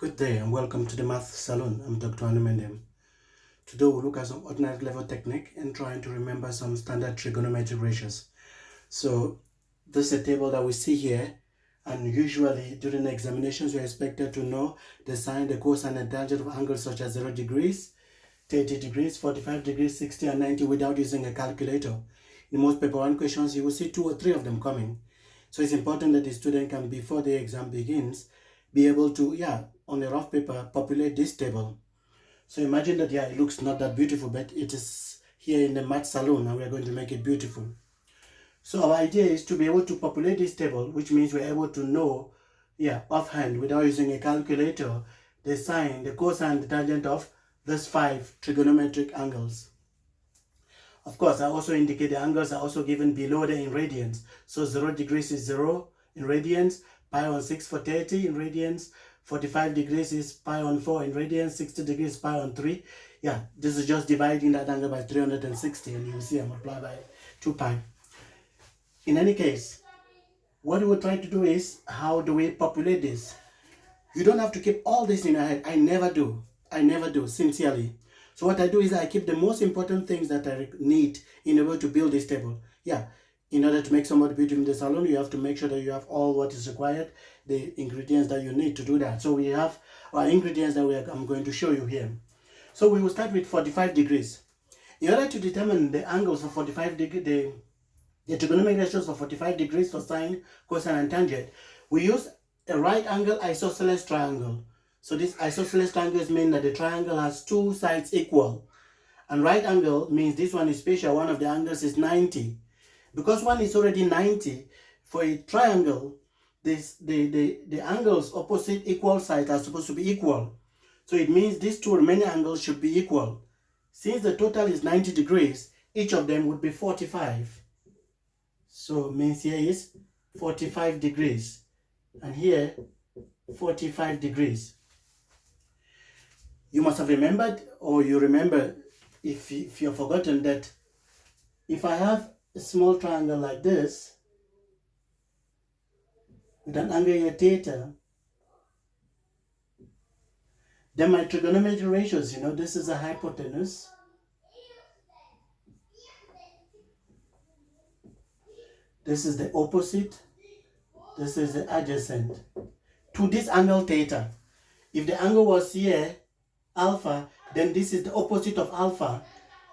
Good day and welcome to the Math Salon. I'm Dr. Anumendem. Today we'll look at some ordinary level technique and trying to remember some standard trigonometric ratios. So this is a table that we see here, and usually during examinations you're expected to know the sine, the cosine and tangent of angles such as 0 degrees, 30 degrees, 45 degrees, 60 and 90 without using a calculator. In most paper 1 questions you will see 2 or 3 of them coming. So it's important that the student can, before the exam begins, be able to, on a rough paper, populate this table. So imagine that, it looks not that beautiful, but it is here in the math salon and we're going to make it beautiful. So our idea is to be able to populate this table, which means we're able to know, offhand, without using a calculator, the sine, the cosine, the tangent of these 5 trigonometric angles. Of course, I also indicate the angles are also given below the in radians. So 0 degrees is 0 in radians, pi on 6 for 30 in radians, 45 degrees is pi on 4 in radians, 60 degrees pi on 3. This is just dividing that angle by 360, and you will see I multiply by 2 pi. In any case, what we will try to do is, how do we populate this? You don't have to keep all this in your head. I never do, sincerely. So what I do is I keep the most important things that I need in order to build this table. In order to make somebody beautiful in the salon, you have to make sure that you have all what is required, the ingredients that you need to do that. So we have our ingredients that I'm going to show you here. So we will start with 45 degrees. In order to determine the angles for 45 degrees, the trigonometric ratios for 45 degrees for sine, cosine and tangent, we use a right angle isosceles triangle. So this isosceles triangles mean that the triangle has 2 sides equal. And right angle means this one is special. One of the angles is 90. Because one is already 90, for a triangle, the angles opposite equal sides are supposed to be equal. So it means these 2 remaining angles should be equal. Since the total is 90 degrees, each of them would be 45. So it means here is 45 degrees. And here, 45 degrees. You must have remembered, or you remember, if you've forgotten, that if I have a small triangle like this, with an angle here theta, then my trigonometric ratios, this is a hypotenuse, this is the opposite, this is the adjacent to this angle theta. If the angle was here alpha, then this is the opposite of alpha,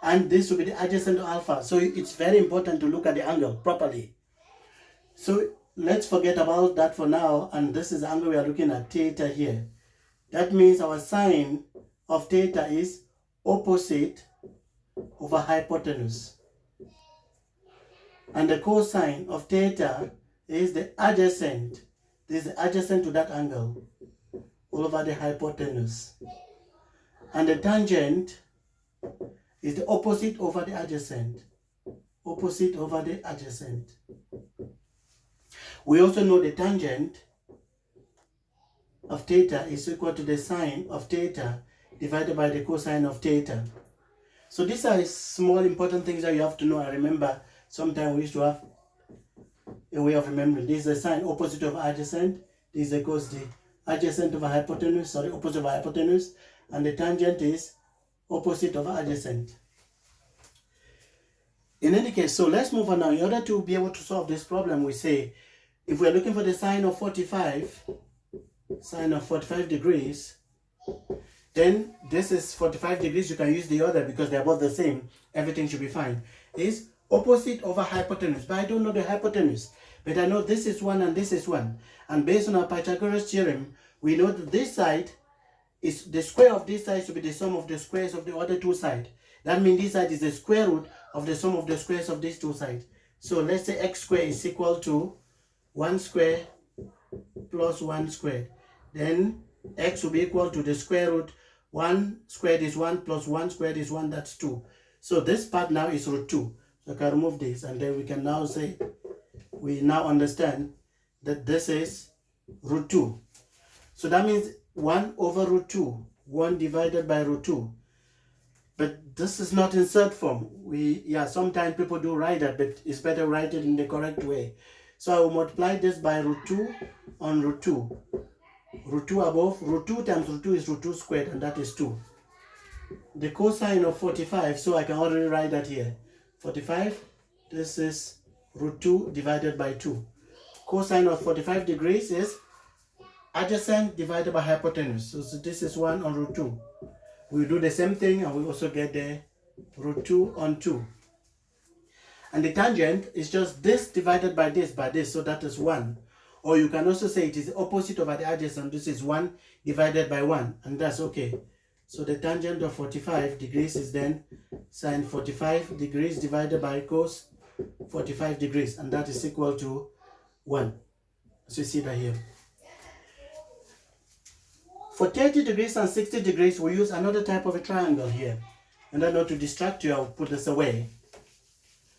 and this will be the adjacent to alpha. So it's very important to look at the angle properly. So let's forget about that for now, and this is the angle we are looking at, theta here. That means our sine of theta is opposite over hypotenuse, and the cosine of theta is the adjacent. This is the adjacent to that angle all over the hypotenuse, and the tangent is the opposite over the adjacent. Opposite over the adjacent. We also know the tangent of theta is equal to the sine of theta divided by the cosine of theta. So these are small important things that you have to know. I remember sometimes we used to have a way of remembering. This is the sine opposite of adjacent. This equals the adjacent of a hypotenuse, opposite of a hypotenuse, and the tangent is opposite of adjacent. In any case, so let's move on now. In order to be able to solve this problem, we say, if we're looking for the sine of 45 degrees, then this is 45 degrees. You can use the other because they're both the same. Everything should be fine. Is opposite over hypotenuse. But I don't know the hypotenuse. But I know this is 1 and this is 1. And based on our Pythagoras theorem, we know that this side is the square of this side should be the sum of the squares of the other 2 sides. That means this side is the square root of the sum of the squares of these 2 sides. So let's say x squared is equal to 1 squared plus 1 squared. Then x will be equal to the square root. 1 squared is 1 plus 1 squared is 1, that's 2. So this part now is root 2. So I can remove this, and then we can now say, we now understand that this is root 2. So that means 1 over root 2, 1 divided by root 2. But this is not insert form. Sometimes people do write that, but it's better write it in the correct way. So I will multiply this by root 2 on root 2. root 2 above. Root 2 times root 2 is root 2 squared, and that is 2. The cosine of 45, so I can already write that here. 45, this is root 2 divided by 2. Cosine of 45 degrees is adjacent divided by hypotenuse. So this is 1 on root 2. We do the same thing, and we also get the root 2 on 2. And the tangent is just this divided by this, so that is 1. Or you can also say it is the opposite over the adjacent. This is 1 divided by 1, and that's okay. So the tangent of 45 degrees is then sine 45 degrees divided by cos 45 degrees, and that is equal to 1. As you see that here. For 30 degrees and 60 degrees, we use another type of a triangle here. And then not to distract you, I'll put this away.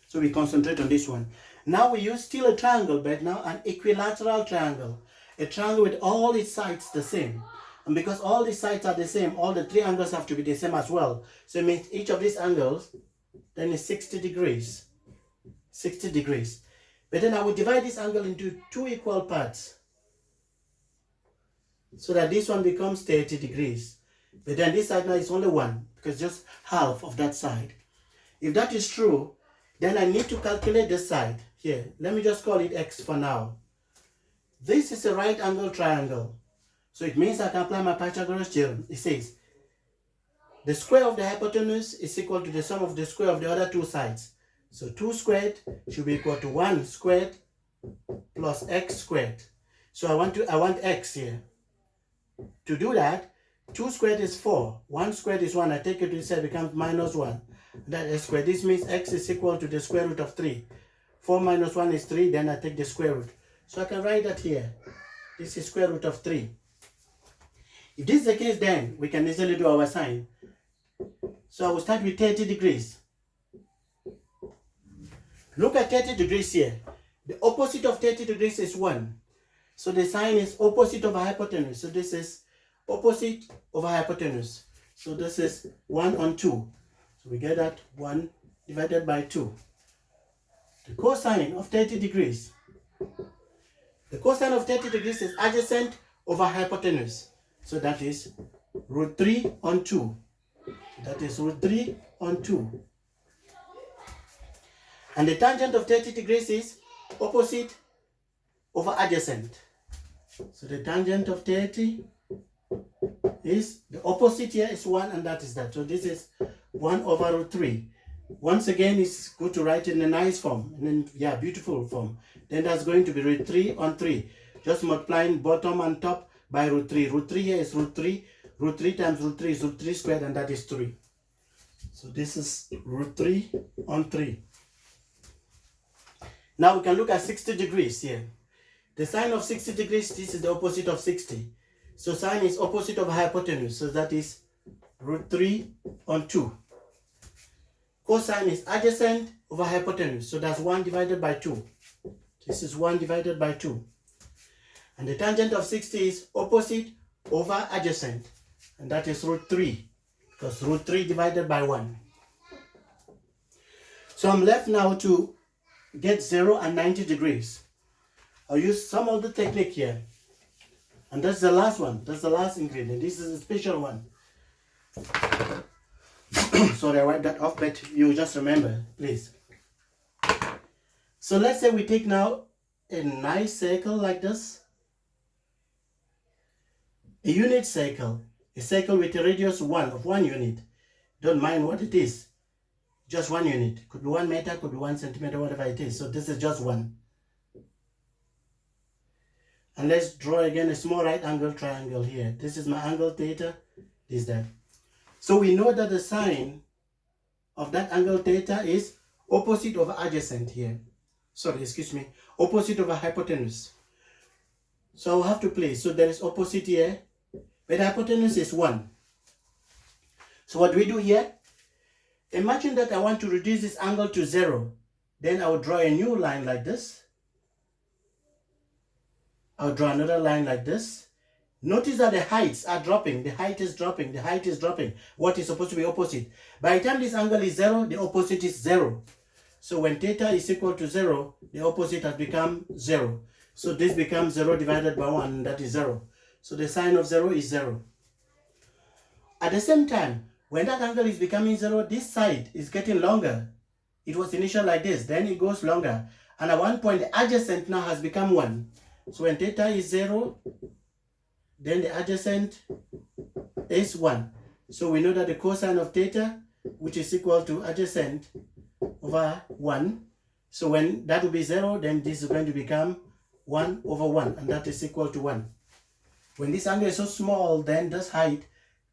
So we concentrate on this one. Now we use still a triangle, but now an equilateral triangle. A triangle with all its sides the same. And because all the sides are the same, all the three angles have to be the same as well. So it means each of these angles then is 60 degrees. 60 degrees. But then I will divide this angle into two equal parts, so that this one becomes 30 degrees. But then this side now is only 1, because just half of that side. If that is true, then I need to calculate this side. Here, let me just call it x for now. This is a right angle triangle. So it means I can apply my Pythagoras theorem. It says the square of the hypotenuse is equal to the sum of the square of the other two sides. So 2 squared should be equal to 1 squared plus x squared. So I want x here. To do that, 2 squared is 4. 1 squared is 1. I take it to the side, becomes minus 1. That is squared. This means x is equal to the square root of 3. 4 minus 1 is 3. Then I take the square root. So I can write that here. This is square root of 3. If this is the case, then we can easily do our sign. So I will start with 30 degrees. Look at 30 degrees here. The opposite of 30 degrees is 1. So the sign is opposite of a hypotenuse. So this is opposite of a hypotenuse. So this is 1 on 2. So we get that 1 divided by 2. The cosine of 30 degrees. The cosine of 30 degrees is adjacent over hypotenuse. So that is root 3 on 2. That is root 3 on 2. And the tangent of 30 degrees is opposite over adjacent. So the tangent of 30 is, the opposite here is 1, and that is that. So this is 1 over root 3. Once again, it's good to write in a nice form. And then, yeah, beautiful form. Then that's going to be root 3 on 3. Just multiplying bottom and top by root 3. Root 3 here is root 3. Root 3 times root 3 is root 3 squared, and that is 3. So this is root 3 on 3. Now we can look at 60 degrees here. The sine of 60 degrees, this is the opposite of 60. So sine is opposite of hypotenuse. So that is root 3 on 2. Cosine is adjacent over hypotenuse. So that's 1 divided by 2. This is 1 divided by 2. And the tangent of 60 is opposite over adjacent. And that is root 3. Because root 3 divided by 1. So I'm left now to get 0 and 90 degrees. I'll use some of the technique here. And that's the last one. That's the last ingredient. This is a special one. Sorry, I wiped that off, but you just remember, please. So let's say we take now a nice circle like this. A unit circle. A circle with a radius 1 of 1 unit. Don't mind what it is. Just 1 unit. Could be 1 meter, could be 1 centimeter, whatever it is. So this is just 1. And let's draw again a small right angle triangle here. This is my angle theta. This is that. So we know that the sine of that angle theta is opposite over adjacent here. Sorry, excuse me. Opposite over hypotenuse. So I'll have to place. So there is opposite here. But hypotenuse is 1. So what do we do here? Imagine that I want to reduce this angle to 0. Then I will draw a new line like this. I'll draw another line like this. Notice that the heights are dropping. The height is dropping. The height is dropping. What is supposed to be opposite? By the time this angle is 0, the opposite is 0. So when theta is equal to 0, the opposite has become 0. So this becomes 0 divided by 1, that is 0. So the sine of 0 is 0. At the same time, when that angle is becoming 0, this side is getting longer. It was initial like this, then it goes longer. And at one point, the adjacent now has become 1. So when theta is 0, then the adjacent is 1. So we know that the cosine of theta, which is equal to adjacent over 1. So when that will be 0, then this is going to become 1 over 1, and that is equal to 1. When this angle is so small, then this height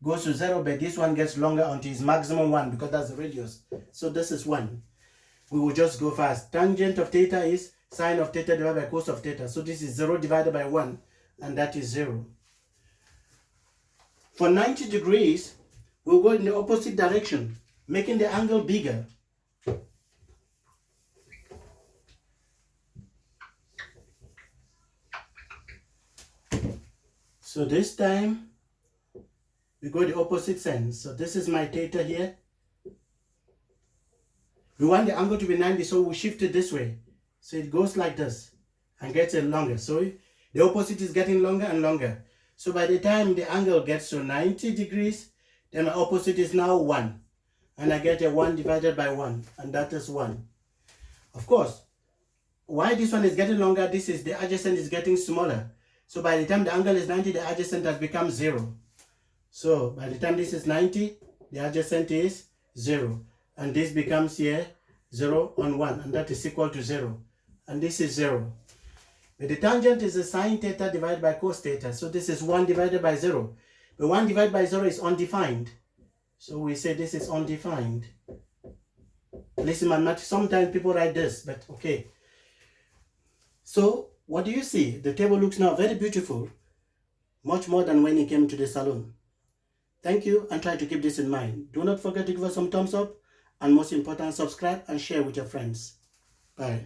goes to 0, but this one gets longer until it's maximum 1, because that's the radius. So this is 1. We will just go fast. Tangent of theta is sine of theta divided by cos of theta. So this is 0 divided by 1, and that is 0. For 90 degrees, we'll go in the opposite direction, making the angle bigger. So this time, we go the opposite sense. So this is my theta here. We want the angle to be 90, so we shift it this way. So it goes like this and gets it longer. So the opposite is getting longer and longer. So by the time the angle gets to 90 degrees, then my opposite is now 1. And I get a 1 divided by 1, and that is 1. Of course, why this one is getting longer, this is the adjacent is getting smaller. So by the time the angle is 90, the adjacent has become 0. So by the time this is 90, the adjacent is 0. And this becomes here 0 on 1, and that is equal to 0. And this is 0. But the tangent is the sine theta divided by cos theta. So this is 1 divided by 0. But 1 divided by 0 is undefined. So we say this is undefined. Listen, mathematics, sometimes people write this, but okay. So what do you see? The table looks now very beautiful, much more than when it came to the salon. Thank you, and try to keep this in mind. Do not forget to give us some thumbs up, and most important, subscribe and share with your friends. Bye.